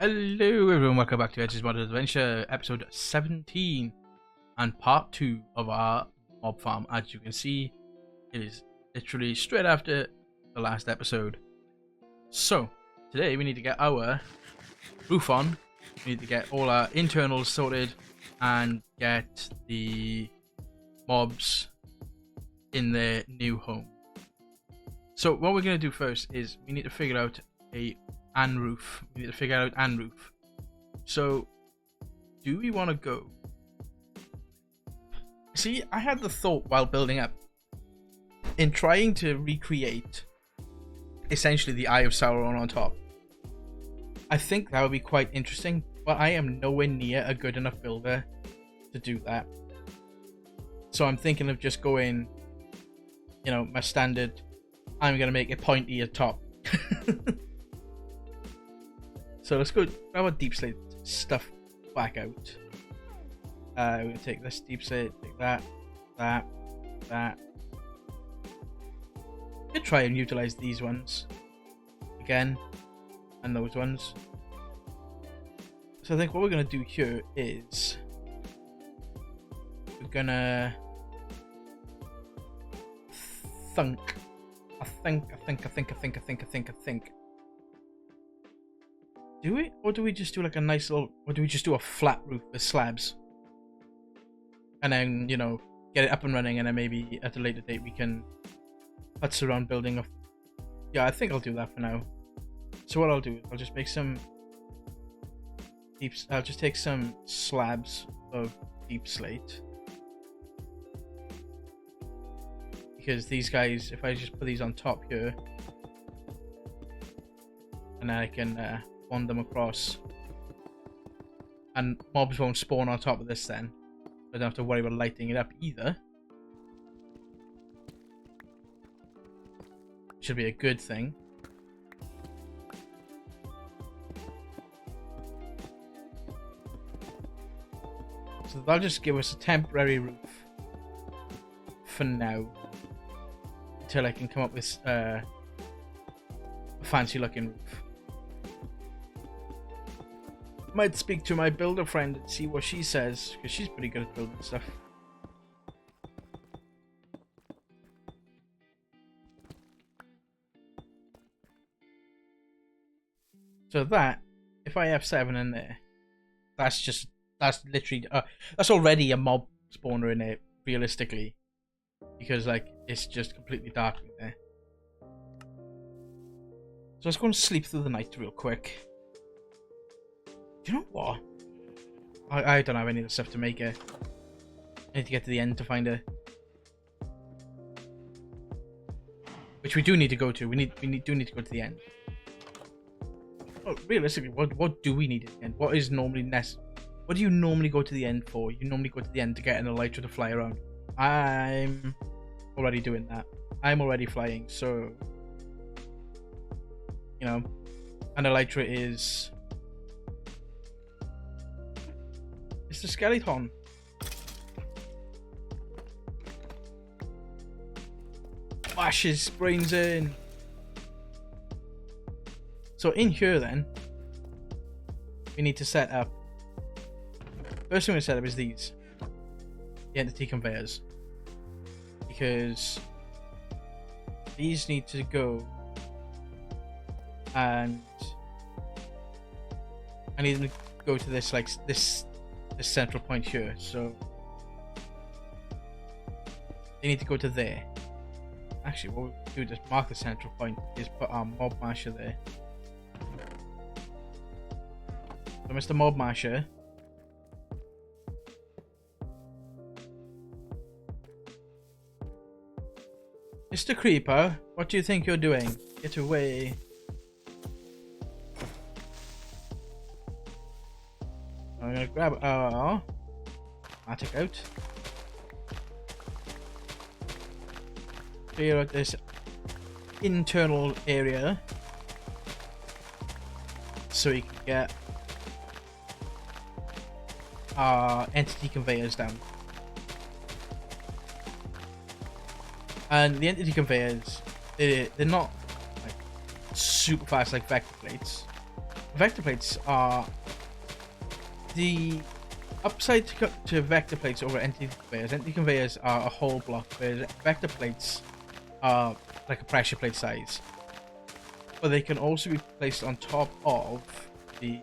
Hello everyone, welcome back to EDDventure, episode 17 and part 2 of our mob farm. As you can see, it is literally straight after the last episode. So, today we need to get our roof on, we need to get all our internals sorted and get the mobs in their new home. So what we're going to do first is we need to figure out an roof. We need to figure out an roof. So, do we want to go? See, I had the thought while building up in trying to recreate essentially the Eye of Sauron on top. I think that would be quite interesting, but I am nowhere near a good enough builder to do that. So I'm thinking of just going, you know, my standard. I'm gonna make it pointy at top. So let's go grab our deep slate stuff back out. We're gonna take this deep slate, take that. Could try and utilize these ones again, and those ones. So I think what we're gonna do here is we're gonna I think. Do we? Or do we just do like a nice little... Or do we just do a flat roof with slabs? And then, you know, get it up and running, and then maybe at a later date we can putz around building a... Yeah, I think I'll do that for now. So what I'll do is I'll just make some... I'll just take some slabs of deep slate. Because these guys, if I just put these on top here, and then I can bond them across, and mobs won't spawn on top of this then. I don't have to worry about lighting it up either. Should be a good thing. So that'll just give us a temporary roof for now, until I can come up with a fancy looking roof. Might speak to my builder friend and see what she says, because she's pretty good at building stuff. So that, if I have 7 in there, that's literally, that's already a mob spawner in it, realistically. Because, like, it's just completely dark in there. So let's go and sleep through the night real quick. Do you know what? I don't have any of the stuff to make it. I need to get to the end to find a... Which we do need to go to. We do need to go to the end. Oh, realistically, what do we need at the end? What is normally necessary? What do you normally go to the end for? You normally go to the end to get an elytra to fly around. I'm already doing that. I'm already flying, so... You know, an elytra is... It's the skeleton. Bashes brains in. So in here then, we need to set up... First thing we set up is these. The entity conveyors. Because these need to go, and I need them to go to this, like, this central point here. So they need to go to there. Actually, what we do to mark the central point is put our mob masher there. So Mr. Mob Masher, Mr. Creeper, what do you think you're doing? Get away. I'm gonna grab our attic out. Clear out this internal area so we can get our entity conveyors down. And the entity conveyors, they're not like super fast like vector plates, vector plates are the upside to vector plates over entity conveyors. Entity conveyors are a whole block, whereas vector plates are like a pressure plate size. But they can also be placed on top of the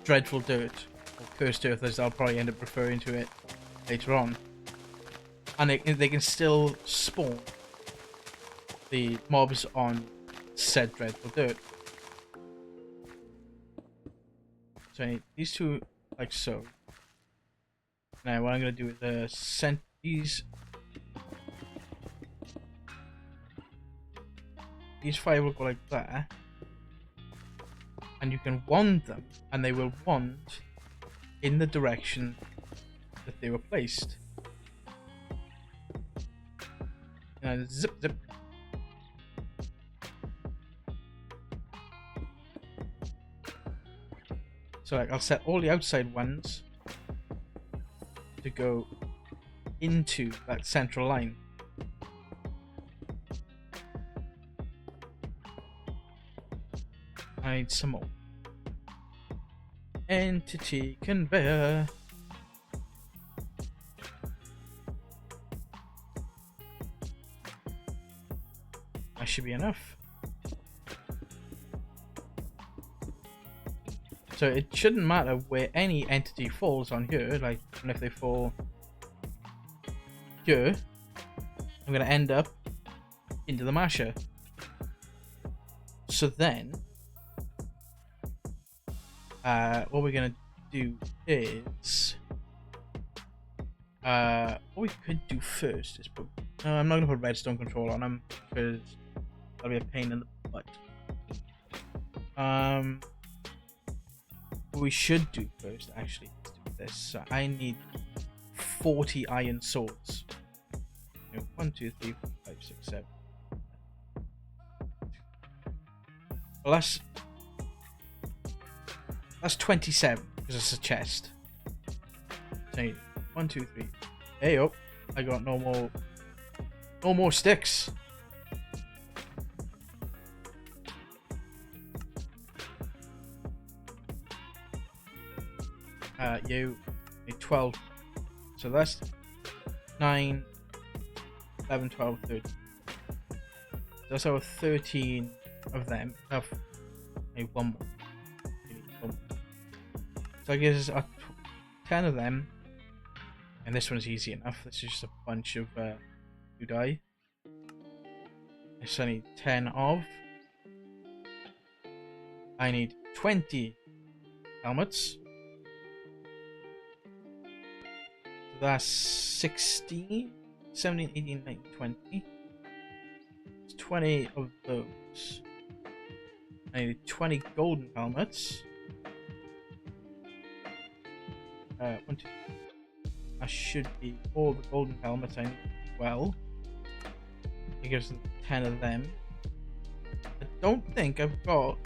dreadful dirt, or cursed earth as I'll probably end up referring to it later on. And they can still spawn the mobs on said dreadful dirt. So I need these two like so. Now what I'm going to do is send these 5 will go like that, and you can wand them, and they will wand in the direction that they were placed. And zip zip. So like I'll set all the outside ones to go into that central line. I need some more. Entity conveyor. That should be enough. So it shouldn't matter where any entity falls on here, like even if they fall here, I'm going to end up into the masher. So then what we're going to do is what we could do first is put I'm not going to put redstone control on them because that'll be a pain in the butt. What we should do first actually is do this. So I need 40 iron swords. 1 2 3 4 5 6 7. Well, that's 27 because it's a chest. So 1 2 3. Hey up! I got no more sticks. You need 12. So that's 9, 11, 12, 13. That's our 13 of them. I need one more. So I guess it's 10 of them. And this one's easy enough. This is just a bunch of who die. I need 10 of. I need 20 helmets. That's 16, 17, 18, 19, 20. It's 20 of those. I need 20 golden helmets. 1, 2. That should be all the golden helmets I need. Well, it gives 10 of them. I don't think I've got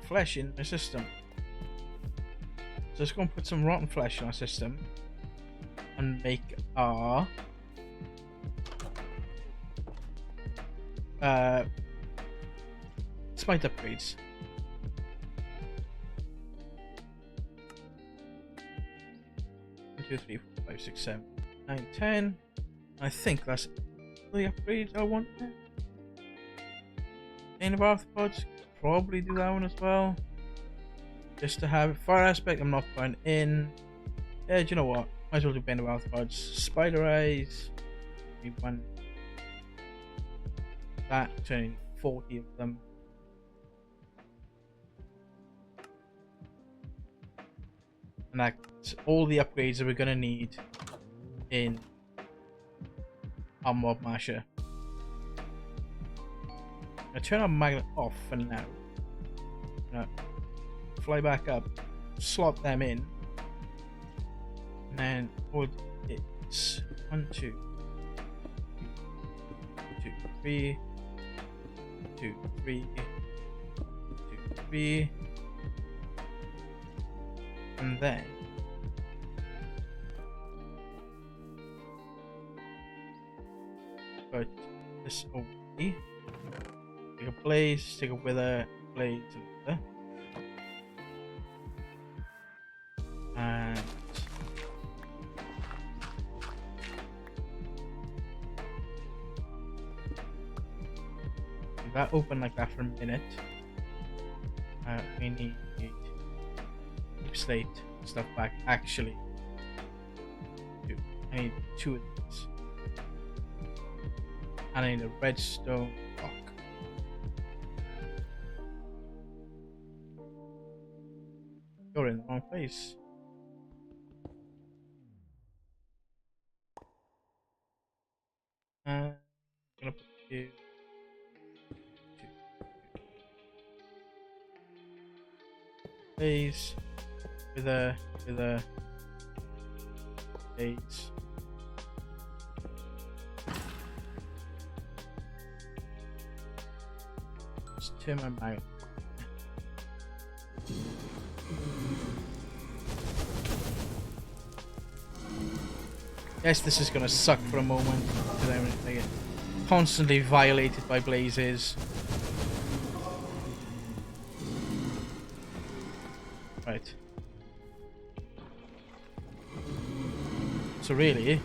flesh in my system. So let's go and put some rotten flesh in our system. And make our smite upgrades. 1 2 3 4 5 6 7 9 10. I think that's the upgrades I want. Chain of arthropods, probably do that one as well. Just to have fire aspect, I'm not putting in. Yeah, do you know what? Might as well do band of arthropods. Spider eyes. Maybe one. That, turning 40 of them. And that's all the upgrades that we're going to need in our mob masher. I'm going to turn our magnet off for now. Fly back up, slot them in. And then what it's 1 2 2 3 2 3 2 3, and then put this away. Take a blaze, take a wither, blaze, and wither. that open like that for a minute. We need deep slate stuff back. Actually, I need 2 of these. And I need a redstone block. You're in the wrong place. I'm gonna put you. Please, with a please. Just turn my mouth. Yes, this is gonna suck for a moment because I'm like, constantly violated by blazes. Right. So really,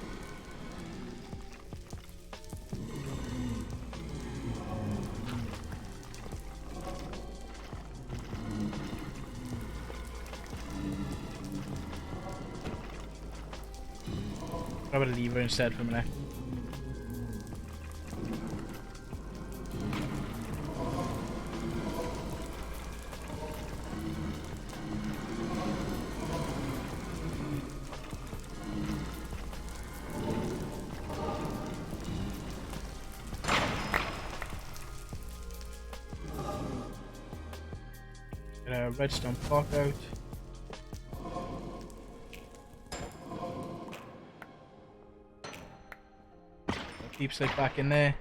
grab a lever instead for a minute. Get a redstone block out. Deep slate back in there.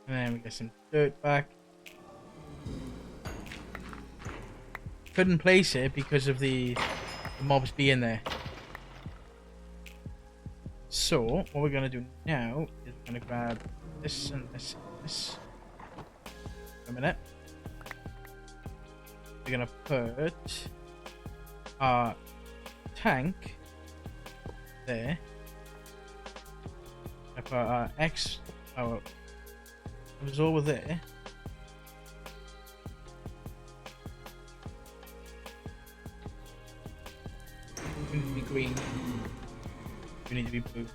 And then we get some dirt back. Couldn't place it because of the mobs being there. So, what we're going to do now is we're going to grab this and this and this. A minute. We're going to put our tank there. I put our our absorber there. We need to be green. We need to be blue.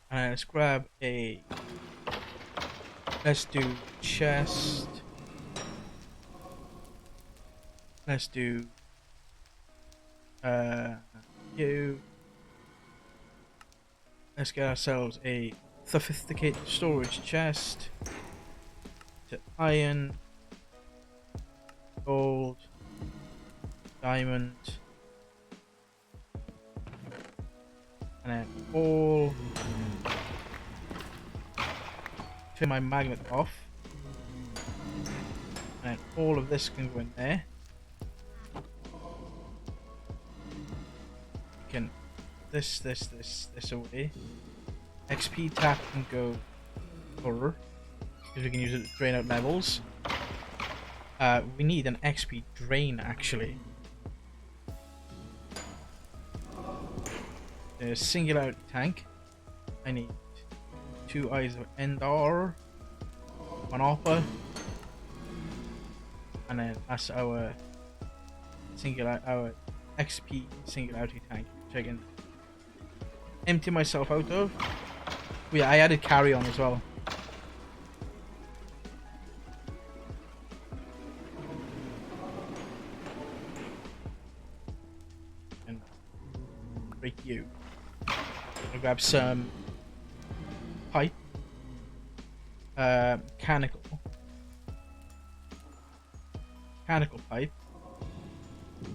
And let's grab a. Let's do chest. Let's do. You. Let's get ourselves a sophisticated storage chest. To iron, gold, diamond, and then all. Turn my magnet off, and then all of this can go in there. We can this away. XP tap can go over because we can use it to drain out levels. We need an XP drain actually. The singularity tank. I need 2 eyes of Endor, 1 Oppa, and then that's our XP singularity tank, which I can empty myself out of. Oh, yeah, I added carry on as well. And break you. I'll grab some pipe. Mechanical pipe.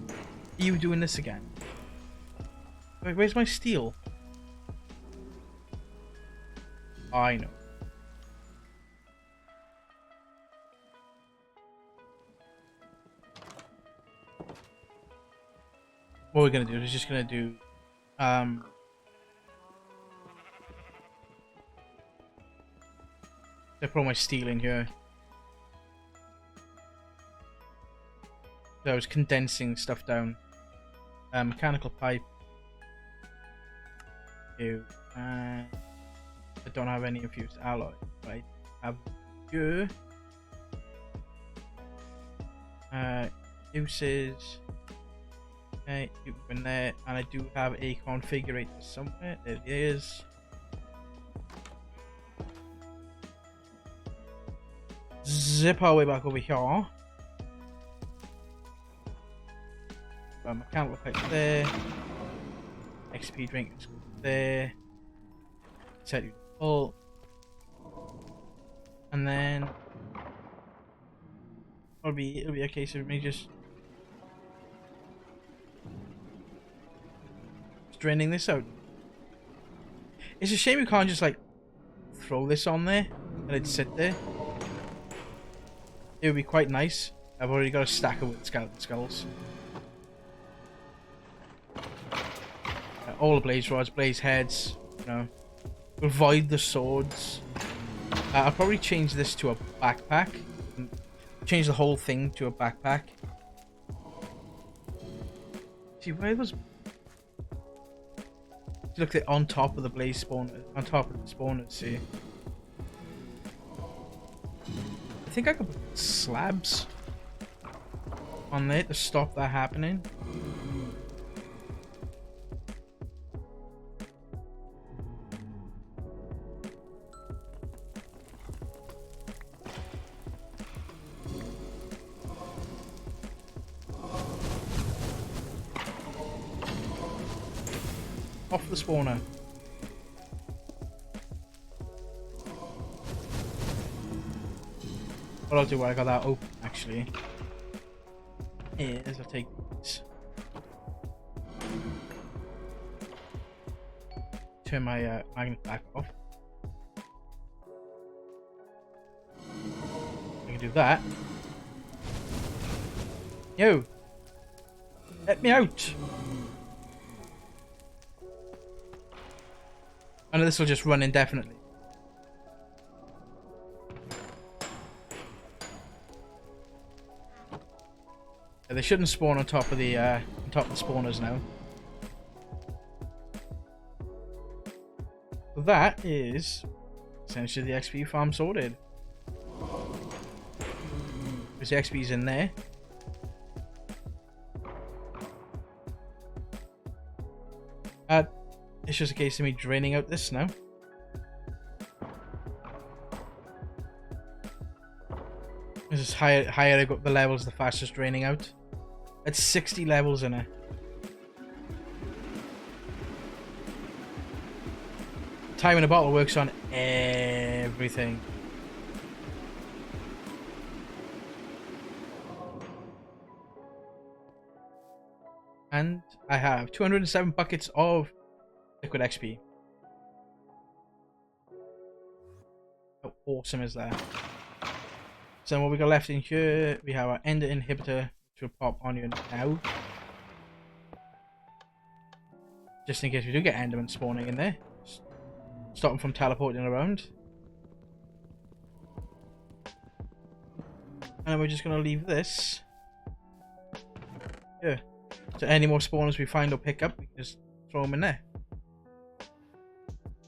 Are you doing this again? Wait, where's my steel? I know. What we're gonna do is just gonna do I put all my steel in here. So I was condensing stuff down. mechanical pipe. I don't have any infused alloy, but I have you. Uses. Okay, you can there, and I do have a configurator somewhere. There it is. Zip our way back over here. Mechanical pipe there. XP drink is there. Set you full. And then it'll be a case of me just draining this out. It's a shame you can't just like throw this on there and it'd sit there. It would be quite nice. I've already got a stack of skeleton skulls. All the blaze rods, blaze heads, you know. Avoid the swords. I'll probably change this to a backpack. Change the whole thing to a backpack. See, where was... Look, they're on top of the blaze spawner. On top of the spawners, see. I think I could put slabs on there to stop that happening. Off the spawner. What I'll do while I got that open, actually, is I'll take these. Turn my magnet back off. I can do that. Yo! Let me out! I know this will just run indefinitely. Yeah, they shouldn't spawn on top of the spawners now. So that is essentially the XP farm sorted. Because the XP's in there. It's just a case of me draining out this now. This is higher I go up the levels, the fastest draining out. It's 60 levels in it. Time in a bottle works on everything. And I have 207 buckets of liquid XP. How awesome is that? So what we got left in here, we have our ender inhibitor, which will pop on you now. Just in case we do get endermen spawning in there. Stop them from teleporting around. And then we're just going to leave this here. So any more spawners we find or pick up, we can just throw them in there.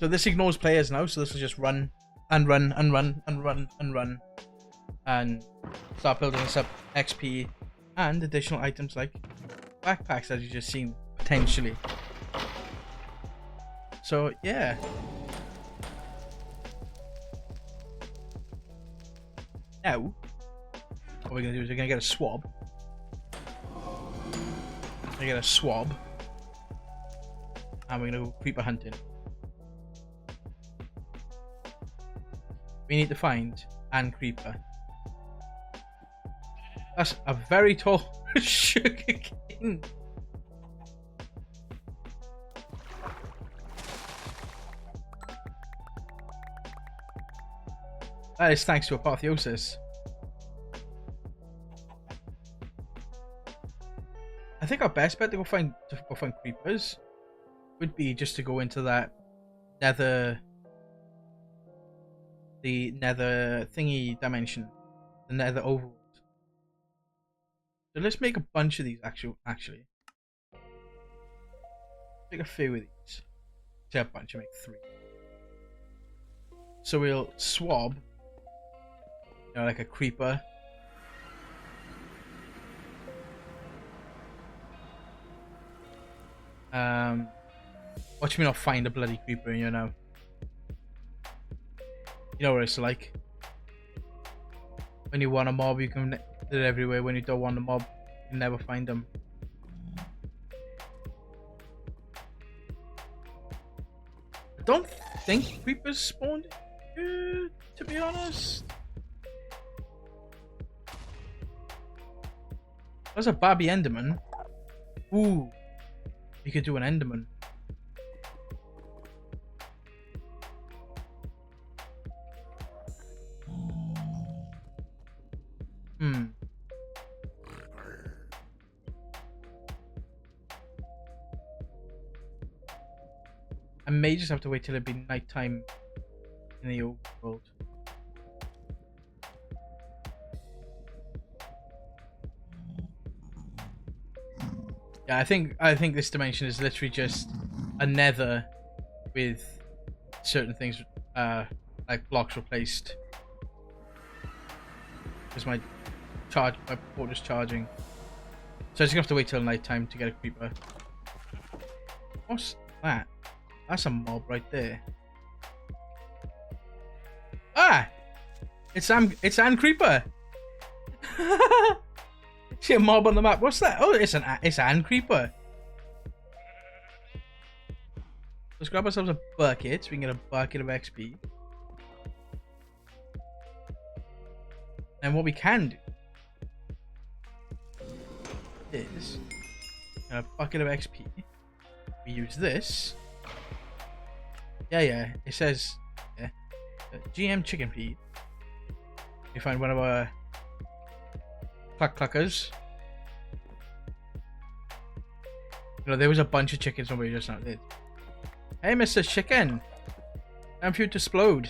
So this ignores players now, so this will just run and run and run and run and run. And start building us up XP and additional items like backpacks, as you just seen, potentially. So yeah. Now, what we're going to do is we're going to get a swab. We're going to get a swab. And we're going to go creeper hunting. We need to find and creeper. That's a very tall sugar cane. That is thanks to apotheosis. I think our best bet to go find creepers would be just to go into that the nether thingy dimension, the nether overworld. So let's make a bunch of these actually. Take a few of these. Take a bunch and make 3. So we'll swab, like a creeper. Watch me not find a bloody creeper in here now. You know what it's like. When you want a mob, you can they're everywhere. When you don't want a mob, you can never find them. I don't think creepers spawned here, to be honest. There's a Barbie Enderman. Ooh, you could do an Enderman. I may just have to wait till it be nighttime in the old world. Yeah, I think this dimension is literally just a nether with certain things like blocks replaced. Because my port is charging. So I just have to wait till nighttime to get a creeper. What's that? That's a mob right there. Ah! It's Ann Creeper! See a mob on the map. What's that? Oh, it's Ann Creeper. Let's grab ourselves a bucket so we can get a bucket of XP. And what we can do is a bucket of XP. We use this. Yeah, it says GM chicken feed. You find one of our cluckers. There was a bunch of chickens when we just now did. Hey, Mr. Chicken, time for you to explode.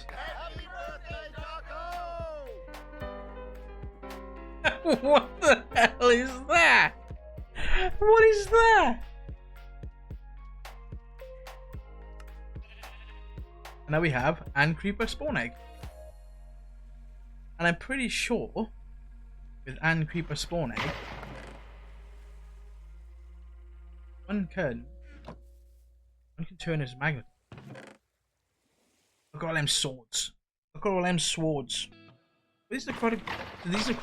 What the hell is that? What is that? And now we have Ann Creeper spawn egg. And I'm pretty sure with Ann Creeper spawn egg, one can turn his magnet. Look at all them swords. Look at all them swords. These are quite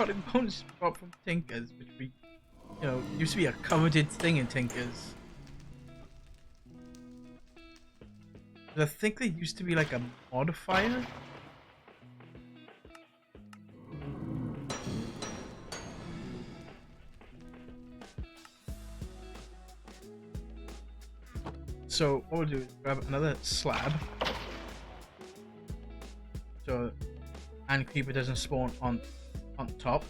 components brought from Tinkers, which we, used to be a coveted thing in Tinkers. I think they used to be like a modifier. So what we'll do is grab another slab, so Ann Creeper doesn't spawn on top.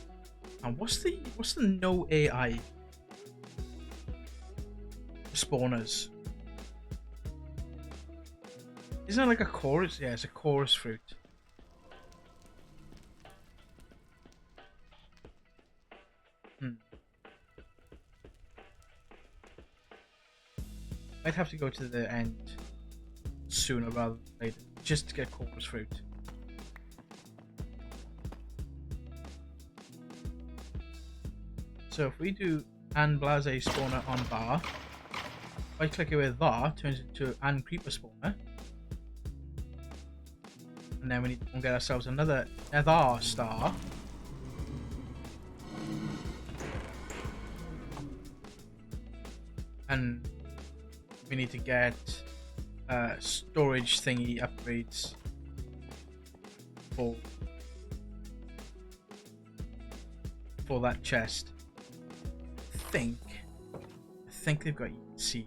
And what's the no AI spawners? Isn't it like a chorus? Yeah, it's a chorus fruit. I'd have to go to the end sooner rather than later, just to get chorus fruit. So if we do Ann Blase spawner on bar, if I click it with that, turns into Ann Creeper spawner. And then we need to get ourselves another Nether star. And we need to get storage thingy upgrades for that chest. I think they've got EC.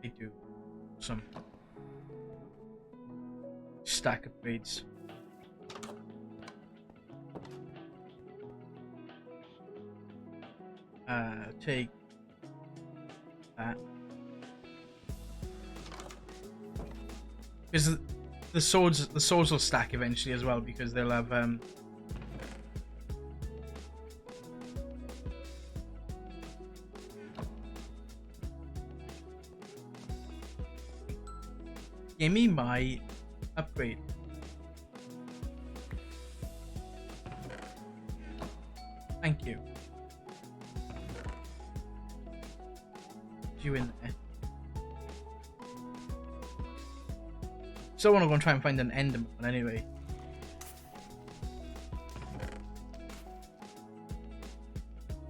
They do some stack upgrades. Take that, because the swords will stack eventually as well, because they'll have Give me my upgrade. Thank you. You in there? Still want to go and try and find an Enderman anyway.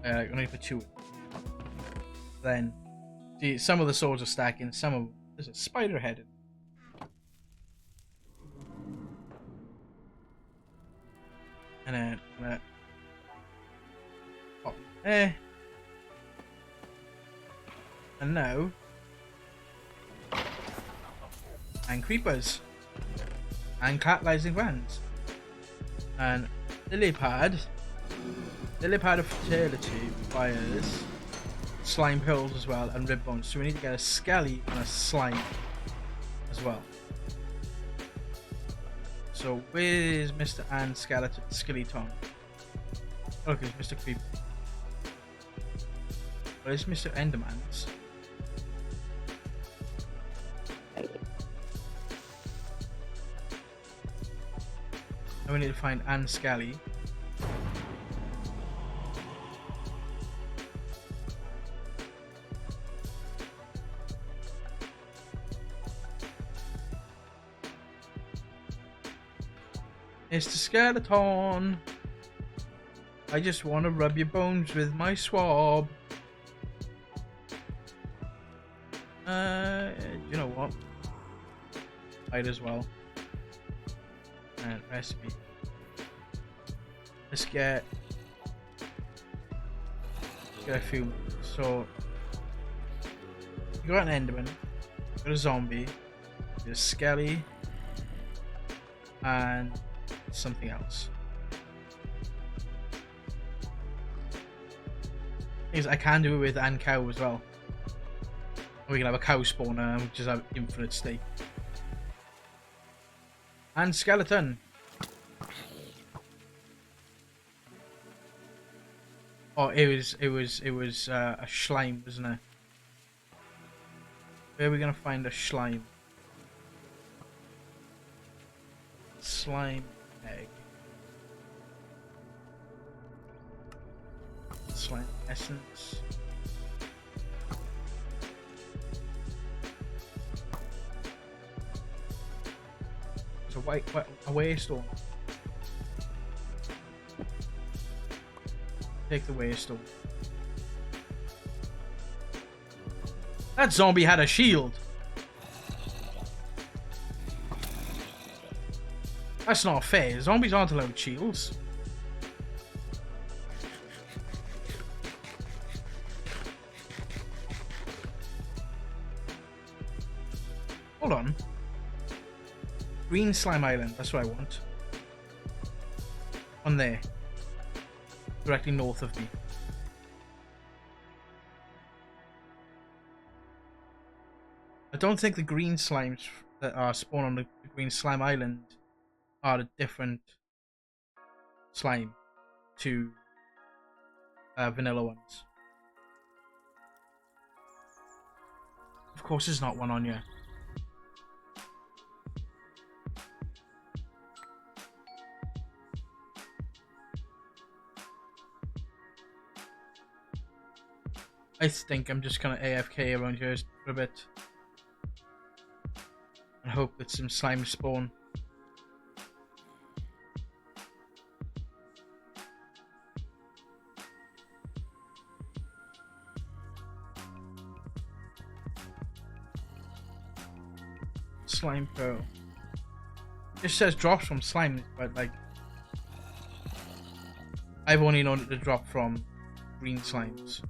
Only for 2. Then, see, some of the swords are stacking. Some of there's a spider head. And then I'm gonna pop there. And now, and creepers, and catalyzing glands, and lily pad of fertility requires slime pearls as well, and rib bones. So we need to get a skelly and a slime as well. So where's Mr. and Skeleton? Look, it's Mr. Creeper. Where's Mr. Enderman's? Now we need to find Ann Skelly. Mr. Skeleton, I just want to rub your bones with my swab. You know what? Might as well. And recipe. Let's get a few. So you got an Enderman, you got a zombie, a skelly, and something else. I can do it with and cow as well. We can have a cow spawner and just have infinite steak. And skeleton. Oh, it was a slime, wasn't it? Where are we gonna find a slime? Slime egg. Slime essence. It's a waystone. Take the waystone. That zombie had a shield. That's not fair. Zombies aren't allowed shields. Hold on. Green Slime Island. That's what I want. On there. Directly north of me. I don't think the green slimes that are spawned on the Green Slime Island are a different slime to vanilla ones. Of course there's not one on here. I think I'm just gonna AFK around here for a bit and hope that some slime spawn. Slime pearl. It says drops from slime, but like I've only known it to drop from green slimes.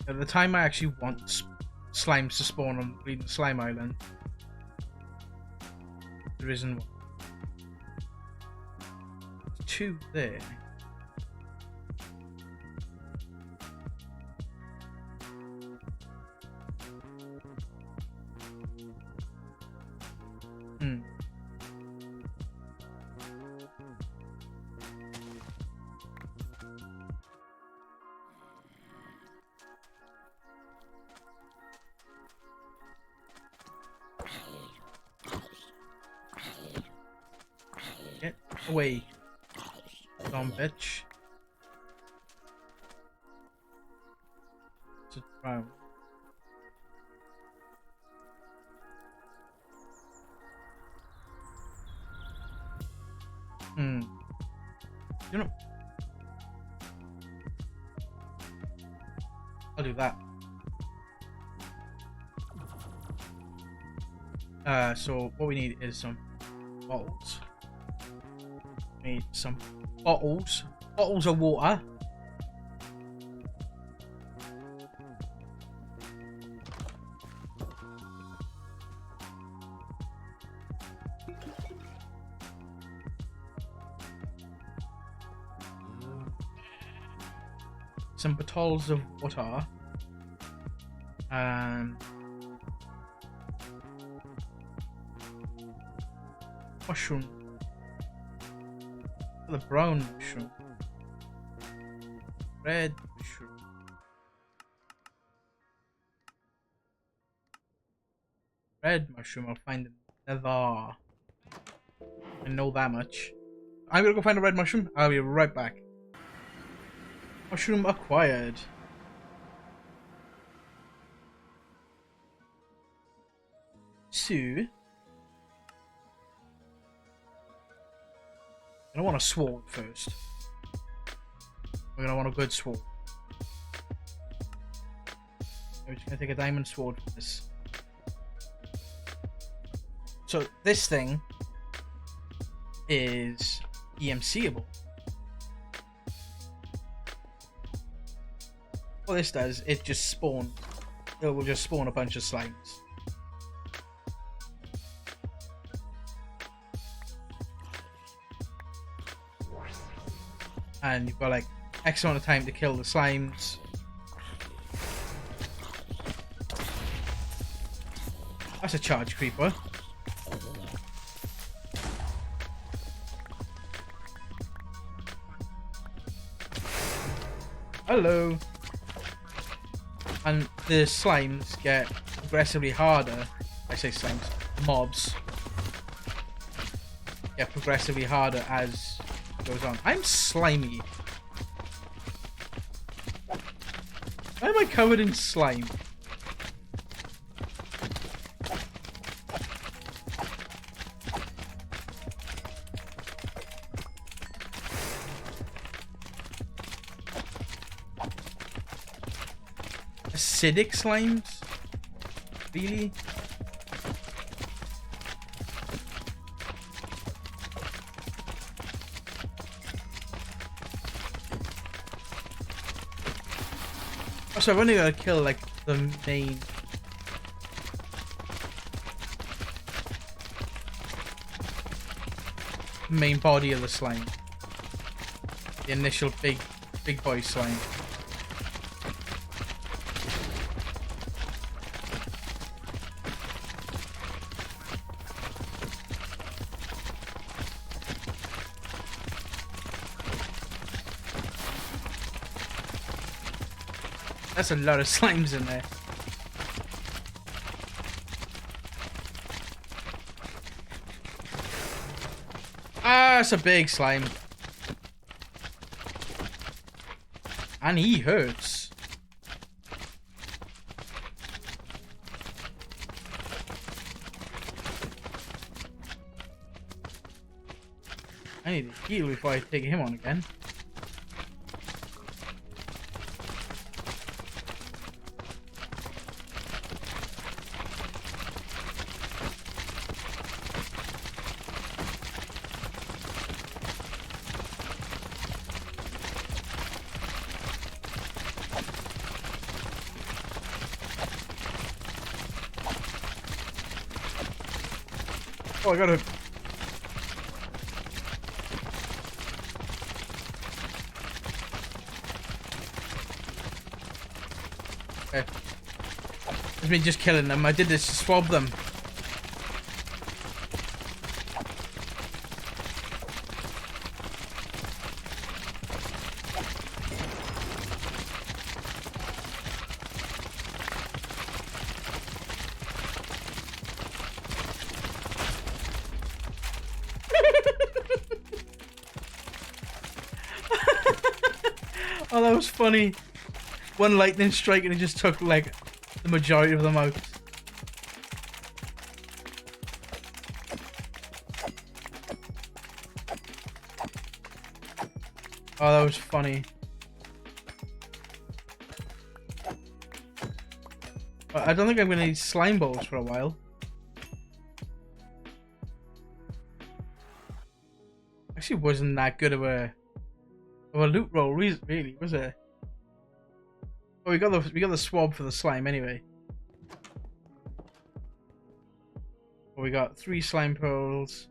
At the time I actually want slimes to spawn on Green Slime Island, there isn't one. 2 there. away. Dumb bitch. To drown. You know, I'll do that. So what we need is some bottles. We need some bottles. Bottles of water. Some bottles of water. Mushroom. The brown mushroom. Red mushroom. Red mushroom, I'll find another. I know that much. I'm gonna go find a red mushroom. I'll be right back. Mushroom acquired. So, I want a sword first. We're gonna want a good sword. I'm just gonna take a diamond sword for this. So this thing is EMCable. What this does, it will just spawn a bunch of slimes. And you've got like X amount of time to kill the slimes. That's a charge creeper. Hello. And the slimes get progressively harder. I say slimes, mobs get progressively harder as it goes on. I'm slimy. Why am I covered in slime? Acidic slimes? Really? So I've only got to kill like the main body of the slime. The initial big boy slime. That's a lot of slimes in there. Ah, that's a big slime. And he hurts. I need to heal before I take him on again. Oh, I got him. Okay. It's me just killing them. I did this to swab them. Oh, that was funny. One lightning strike and it just took like the majority of them out. Oh, that was funny. I don't think I'm gonna need slime balls for a while. Actually, wasn't that good of a loot roll, really, was it? Oh, we got the swab for the slime anyway. Well, we got 3 slime pearls,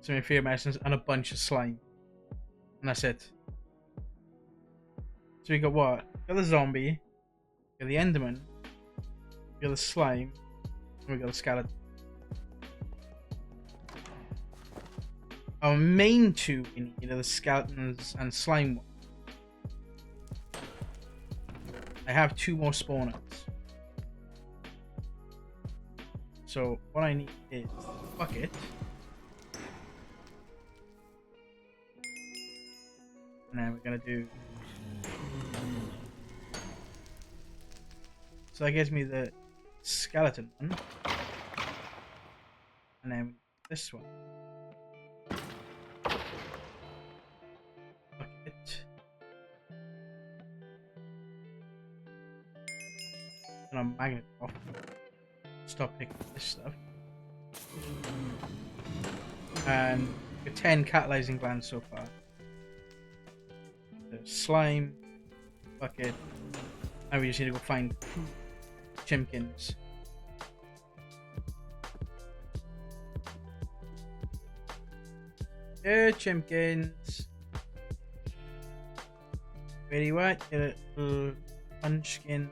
some inferior medicines, and a bunch of slime, and that's it. So we got what? We got the zombie, we got the enderman, we got the slime, and we got the skeleton. Our main 2 we need are the skeletons and slime ones. I have 2 more spawners. So what I need is a bucket. And then we're gonna do. So that gives me the skeleton one. And then this one. Bucket. And a magnet off. Stop picking this stuff. And we've got 10 catalyzing glands so far. There's slime, bucket, and we just need to go find chimkins. Yeah, chimkins. Where you at? Your little munchkins.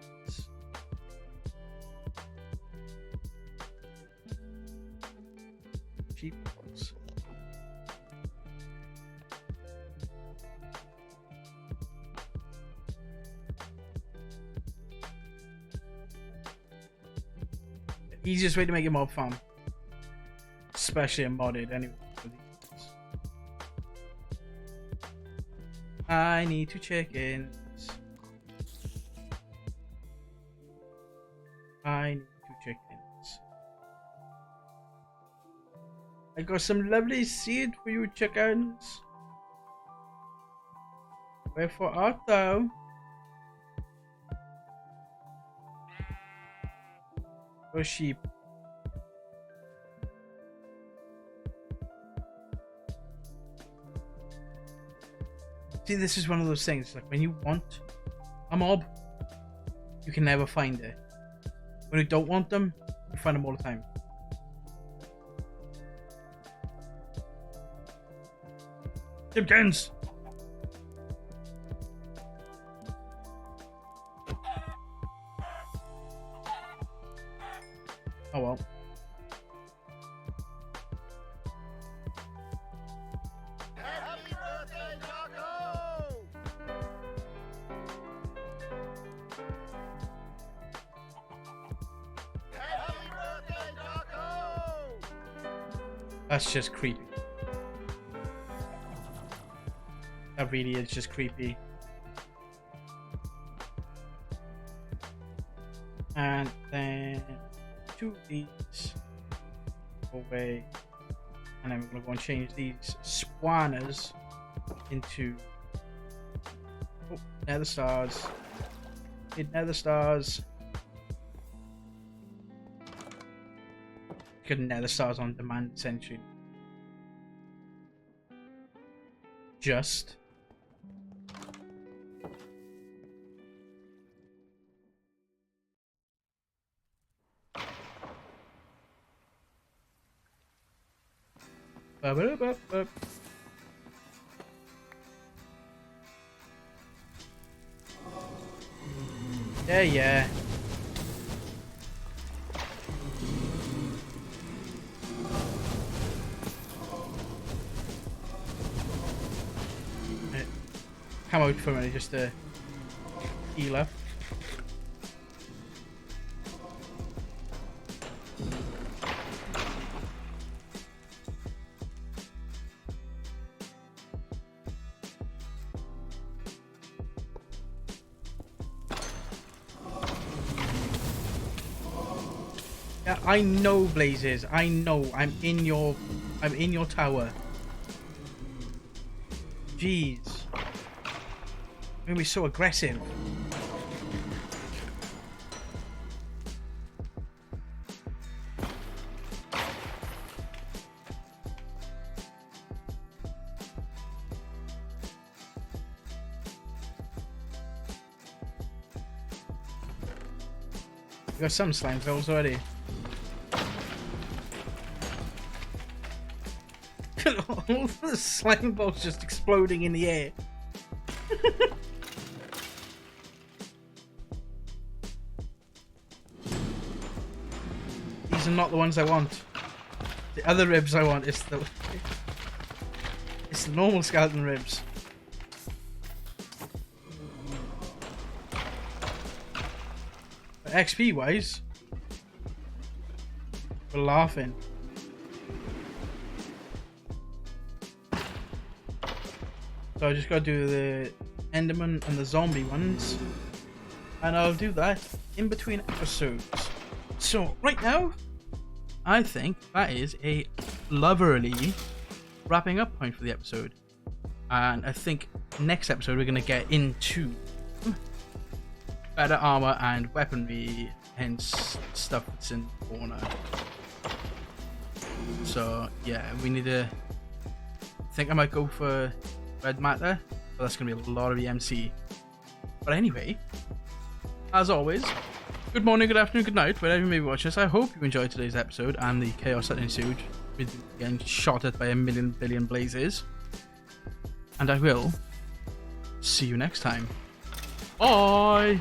Sheepballs. The easiest way to make a mob farm, especially a modded anyway. I need 2 chickens. I need 2 chickens. I got some lovely seed for you chickens. Wherefore art thou? Oh sheep. See, this is one of those things, like when you want a mob, you can never find it. When you don't want them, you find them all the time. Chimkins! Oh well. Happy birthday, Taco! Happy birthday, Taco! That's just creepy. That really is just creepy. And then 2 of these away, and then we're gonna go and change these spawners into nether stars. Hit nether stars. Get nether stars on demand essentially. Just. Ba-ba-da-ba-ba. Yeah. Come out for a minute just to heal up. Yeah, I know, Blazes. I know. I'm in your tower. Jeez. I'm gonna be so aggressive. We got some slime fills already. All the slime balls just exploding in the air. These are not the ones I want. The other ribs I want is the normal skeleton ribs. But XP wise, we're laughing. So I just gotta do the Enderman and the zombie ones, and I'll do that in between episodes. So right now, I think that is a lovely wrapping up point for the episode, and I think next episode we're gonna get into better armor and weaponry, hence stuff that's in the corner. So yeah, we need to. I think I might go for red matter, but that's gonna be a lot of EMC. But anyway, as always, good morning, good afternoon, good night, wherever you may be watching this. I hope you enjoyed today's episode and the chaos that ensued with getting shot at by a million billion blazes. And I will see you next time. Bye!